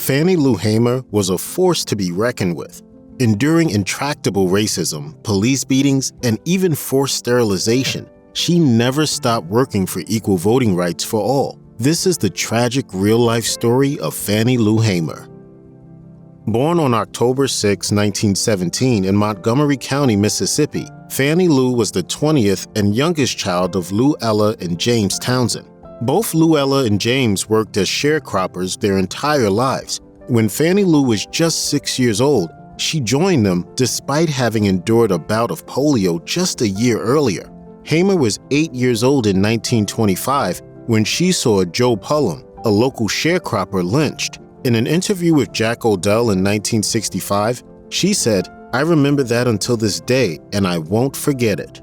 Fannie Lou Hamer was a force to be reckoned with, enduring intractable racism, police beatings, and even forced sterilization. She never stopped working for equal voting rights for all. This is the tragic real-life story of Fannie Lou Hamer. Born on October 6, 1917 in Montgomery County, Mississippi, Fannie Lou was the 20th and youngest child of Lou Ella and James Townsend. Both Lou Ella and James worked as sharecroppers their entire lives. When Fannie Lou was just 6 years old, she joined them despite having endured a bout of polio just a year earlier. Hamer was 8 years old in 1925 when she saw Joe Pullum, a local sharecropper, lynched. In an interview with Jack Odell in 1965, she said, "I remember that until this day, and I won't forget it."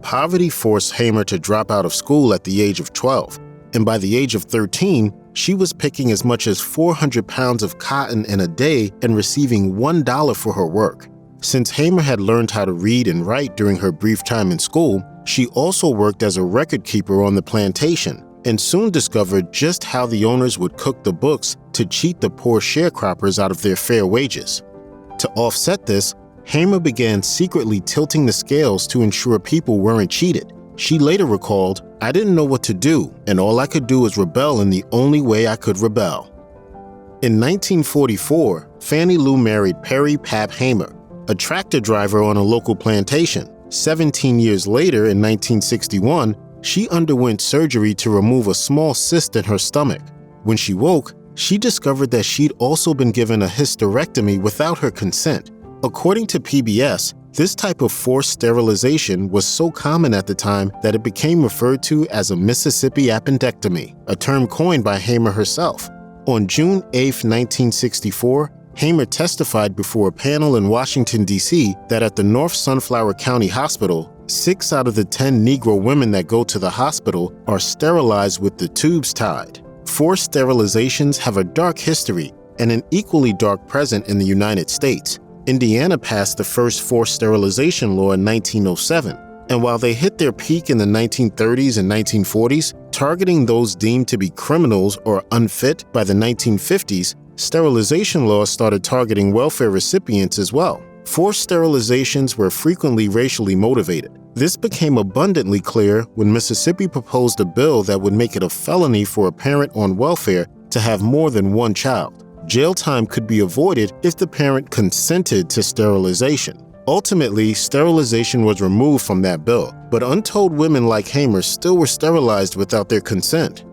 Poverty forced Hamer to drop out of school at the age of 12, and by the age of 13, she was picking as much as 400 pounds of cotton in a day and receiving $1 for her work. Since Hamer had learned how to read and write during her brief time in school, she also worked as a record keeper on the plantation and soon discovered just how the owners would cook the books to cheat the poor sharecroppers out of their fair wages. To offset this, Hamer began secretly tilting the scales to ensure people weren't cheated. She later recalled, "I didn't know what to do, and all I could do was rebel in the only way I could rebel." In 1944, Fannie Lou married Perry Pap Hamer, a tractor driver on a local plantation. 17 years later, in 1961, she underwent surgery to remove a small cyst in her stomach. When she woke, she discovered that she'd also been given a hysterectomy without her consent. According to PBS, this type of forced sterilization was so common at the time that it became referred to as a Mississippi appendectomy, a term coined by Hamer herself. On June 8, 1964, Hamer testified before a panel in Washington, D.C. that at the North Sunflower County Hospital, 6 out of the 10 Negro women that go to the hospital are sterilized with the tubes tied. Forced sterilizations have a dark history and an equally dark present in the United States. Indiana passed the first forced sterilization law in 1907, and while they hit their peak in the 1930s and 1940s, targeting those deemed to be criminals or unfit by the 1950s, sterilization laws started targeting welfare recipients as well. Forced sterilizations were frequently racially motivated. This became abundantly clear when Mississippi proposed a bill that would make it a felony for a parent on welfare to have more than one child. Jail time could be avoided if the parent consented to sterilization. Ultimately, sterilization was removed from that bill, but untold women like Hamer still were sterilized without their consent.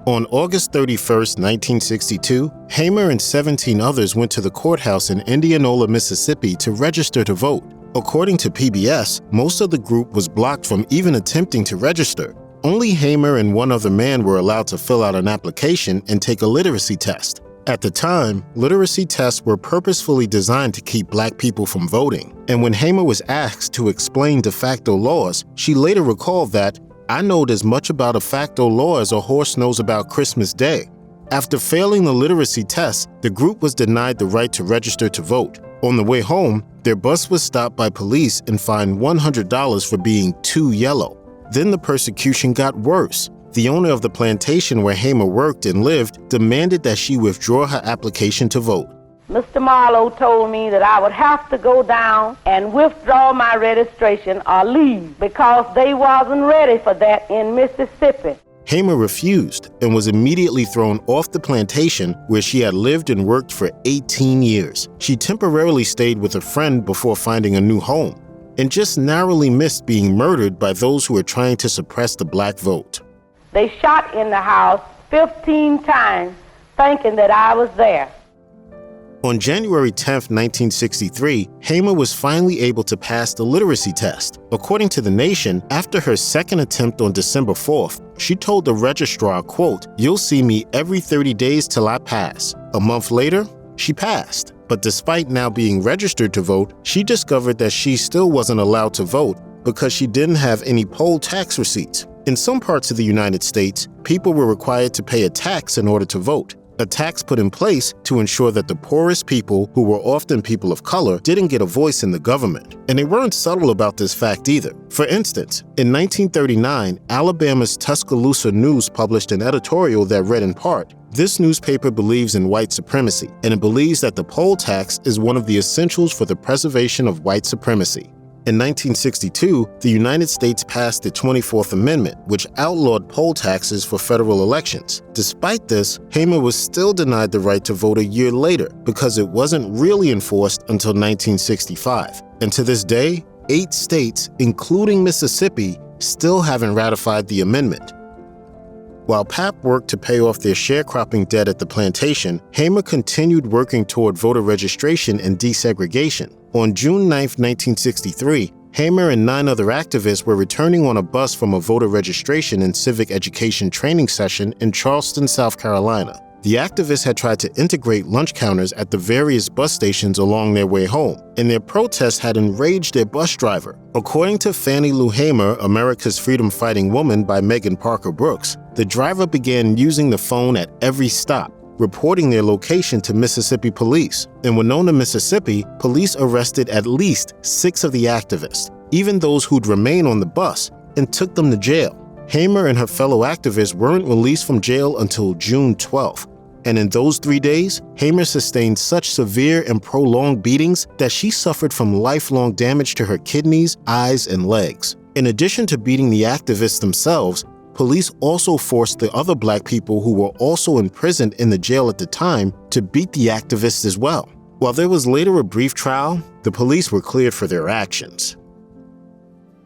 On August 31, 1962, Hamer and 17 others went to the courthouse in Indianola, Mississippi to register to vote. According to PBS, most of the group was blocked from even attempting to register. Only Hamer and one other man were allowed to fill out an application and take a literacy test. At the time, literacy tests were purposefully designed to keep Black people from voting. And when Hamer was asked to explain de facto laws, she later recalled that, "I knowed as much about a facto law as a horse knows about Christmas Day." After failing the literacy test, the group was denied the right to register to vote. On the way home, their bus was stopped by police and fined $100 for being too yellow. Then the persecution got worse. The owner of the plantation where Hamer worked and lived demanded that she withdraw her application to vote. Mr. Marlowe told me that I would have to go down and withdraw my registration or leave because they wasn't ready for that in Mississippi. Hamer refused and was immediately thrown off the plantation where she had lived and worked for 18 years. She temporarily stayed with a friend before finding a new home and just narrowly missed being murdered by those who were trying to suppress the Black vote. They shot in the house 15 times thinking that I was there. On January 10, 1963, Hamer was finally able to pass the literacy test. According to The Nation, after her second attempt on December 4th, she told the registrar, quote, "You'll see me every 30 days till I pass." A month later, she passed. But despite now being registered to vote, she discovered that she still wasn't allowed to vote because she didn't have any poll tax receipts. In some parts of the United States, people were required to pay a tax in order to vote. a tax put in place to ensure that the poorest people, who were often people of color, didn't get a voice in the government. And they weren't subtle about this fact either. For instance, in 1939, Alabama's Tuscaloosa News published an editorial that read in part, "This newspaper believes in white supremacy, and it believes that the poll tax is one of the essentials for the preservation of white supremacy." In 1962, the United States passed the 24th Amendment, which outlawed poll taxes for federal elections. Despite this, Hamer was still denied the right to vote a year later because it wasn't really enforced until 1965. And to this day, 8 states, including Mississippi, still haven't ratified the amendment. While Pap worked to pay off their sharecropping debt at the plantation, Hamer continued working toward voter registration and desegregation. On June 9, 1963, Hamer and 9 other activists were returning on a bus from a voter registration and civic education training session in Charleston, South Carolina. The activists had tried to integrate lunch counters at the various bus stations along their way home, and their protest had enraged their bus driver. According to Fannie Lou Hamer, America's Freedom-Fighting Woman by Megan Parker Brooks, the driver began using the phone at every stop, reporting their location to Mississippi police. In Winona, Mississippi, police arrested at least 6 of the activists, even those who'd remain on the bus, and took them to jail. Hamer and her fellow activists weren't released from jail until June 12th. And in those 3 days, Hamer sustained such severe and prolonged beatings that she suffered from lifelong damage to her kidneys, eyes, and legs. In addition to beating the activists themselves, police also forced the other black people who were also imprisoned in the jail at the time to beat the activists as well. While there was later a brief trial, the police were cleared for their actions.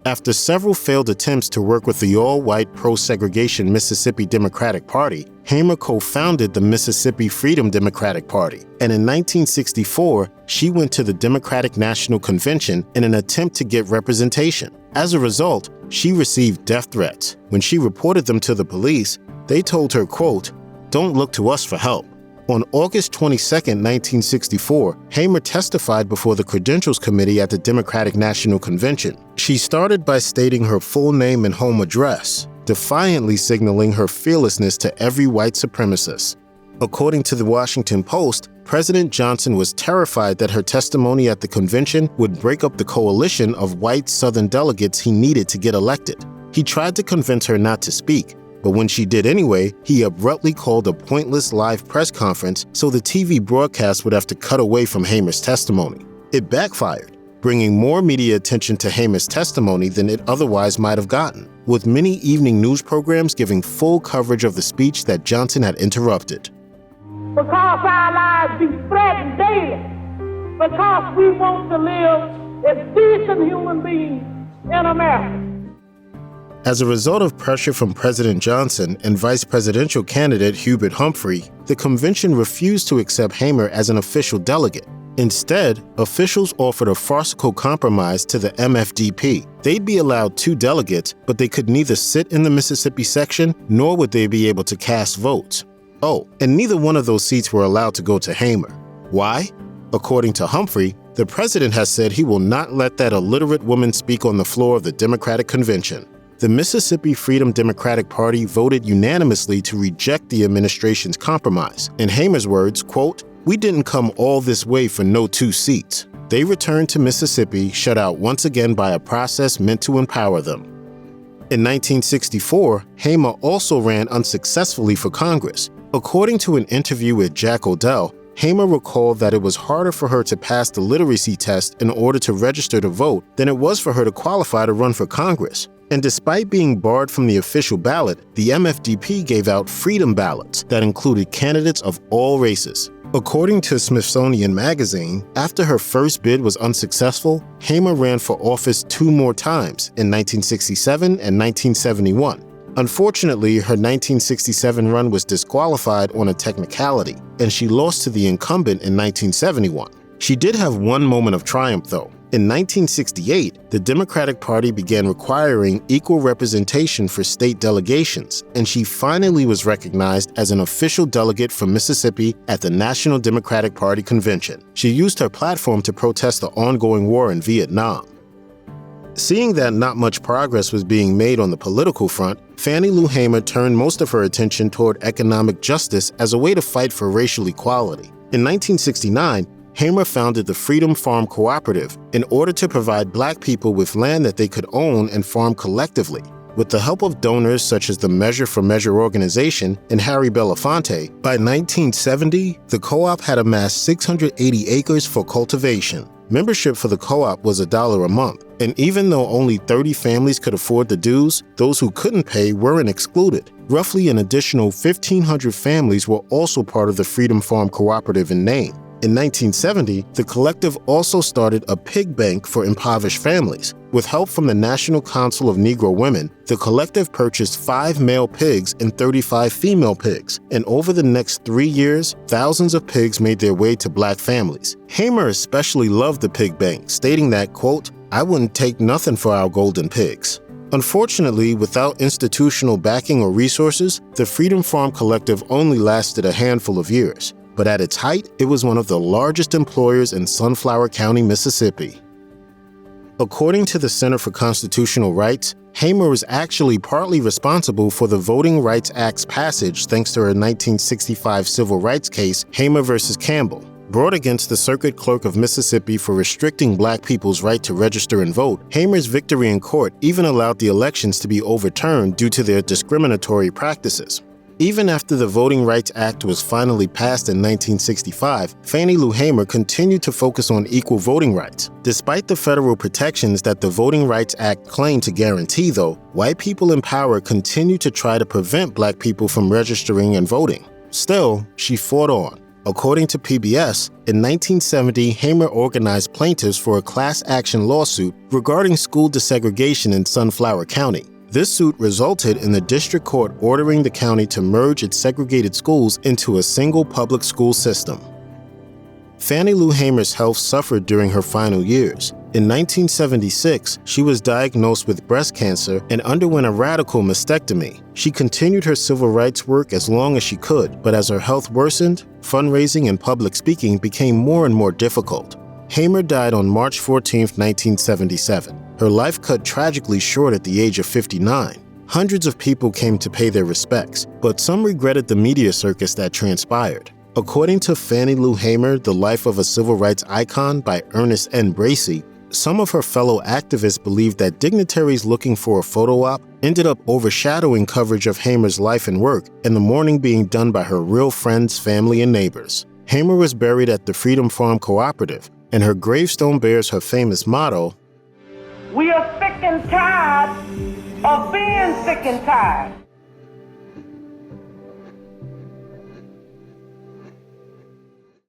After several failed attempts to work with the all-white pro-segregation Mississippi Democratic Party, Hamer co-founded the Mississippi Freedom Democratic Party, and in 1964, she went to the Democratic National Convention in an attempt to get representation. As a result, she received death threats. When she reported them to the police, they told her, quote, "Don't look to us for help." On August 22, 1964, Hamer testified before the Credentials Committee at the Democratic National Convention. She started by stating her full name and home address, defiantly signaling her fearlessness to every white supremacist. According to the Washington Post, President Johnson was terrified that her testimony at the convention would break up the coalition of white Southern delegates he needed to get elected. He tried to convince her not to speak, but when she did anyway, he abruptly called a pointless live press conference so the TV broadcast would have to cut away from Hamer's testimony. It backfired, bringing more media attention to Hamer's testimony than it otherwise might have gotten, with many evening news programs giving full coverage of the speech that Johnson had interrupted. Because our lives be threatened daily, because we want to live as decent human beings in America. As a result of pressure from President Johnson and vice presidential candidate Hubert Humphrey, the convention refused to accept Hamer as an official delegate. Instead, officials offered a farcical compromise to the MFDP. They'd be allowed 2 delegates, but they could neither sit in the Mississippi section, nor would they be able to cast votes. Oh, and neither one of those seats were allowed to go to Hamer. Why? According to Humphrey, the president has said he will not let that illiterate woman speak on the floor of the Democratic Convention. The Mississippi Freedom Democratic Party voted unanimously to reject the administration's compromise. In Hamer's words, quote, "We didn't come all this way for no 2 seats. They returned to Mississippi, shut out once again by a process meant to empower them." In 1964, Hamer also ran unsuccessfully for Congress. According to an interview with Jack Odell, Hamer recalled that it was harder for her to pass the literacy test in order to register to vote than it was for her to qualify to run for Congress. And despite being barred from the official ballot, the MFDP gave out freedom ballots that included candidates of all races. According to Smithsonian Magazine, after her first bid was unsuccessful, Hamer ran for office 2 more times in 1967 and 1971. Unfortunately, her 1967 run was disqualified on a technicality, and she lost to the incumbent in 1971. She did have one moment of triumph, though. In 1968, the Democratic Party began requiring equal representation for state delegations, and she finally was recognized as an official delegate from Mississippi at the National Democratic Party Convention. She used her platform to protest the ongoing war in Vietnam. Seeing that not much progress was being made on the political front, Fannie Lou Hamer turned most of her attention toward economic justice as a way to fight for racial equality. In 1969, Hamer founded the Freedom Farm Cooperative in order to provide Black people with land that they could own and farm collectively. With the help of donors such as the Measure for Measure organization and Harry Belafonte, by 1970, the co-op had amassed 680 acres for cultivation. Membership for the co-op was $1 a month, and even though only 30 families could afford the dues, those who couldn't pay weren't excluded. Roughly an additional 1,500 families were also part of the Freedom Farm Cooperative in name. In 1970, the collective also started a pig bank for impoverished families. With help from the National Council of Negro Women, the collective purchased 5 male pigs and 35 female pigs, and over the next 3 years, thousands of pigs made their way to Black families. Hamer especially loved the pig bank, stating that, quote, "I wouldn't take nothing for our golden pigs." Unfortunately, without institutional backing or resources, the Freedom Farm Collective only lasted a handful of years. But at its height, it was one of the largest employers in Sunflower County, Mississippi. According to the Center for Constitutional Rights, Hamer was actually partly responsible for the Voting Rights Act's passage thanks to her 1965 civil rights case, Hamer v. Campbell. Brought against the Circuit Clerk of Mississippi for restricting Black people's right to register and vote, Hamer's victory in court even allowed the elections to be overturned due to their discriminatory practices. Even after the Voting Rights Act was finally passed in 1965, Fannie Lou Hamer continued to focus on equal voting rights. Despite the federal protections that the Voting Rights Act claimed to guarantee, though, white people in power continued to try to prevent Black people from registering and voting. Still, she fought on. According to PBS, in 1970, Hamer organized plaintiffs for a class action lawsuit regarding school desegregation in Sunflower County. This suit resulted in the district court ordering the county to merge its segregated schools into a single public school system. Fannie Lou Hamer's health suffered during her final years. In 1976, she was diagnosed with breast cancer and underwent a radical mastectomy. She continued her civil rights work as long as she could, but as her health worsened, fundraising and public speaking became more and more difficult. Hamer died on March 14, 1977. Her life cut tragically short at the age of 59. Hundreds of people came to pay their respects, but some regretted the media circus that transpired. According to Fannie Lou Hamer, The Life of a Civil Rights Icon by Ernest N. Bracey, some of her fellow activists believed that dignitaries looking for a photo op ended up overshadowing coverage of Hamer's life and work and the mourning being done by her real friends, family, and neighbors. Hamer was buried at the Freedom Farm Cooperative, and her gravestone bears her famous motto, "We are sick and tired of being sick and tired.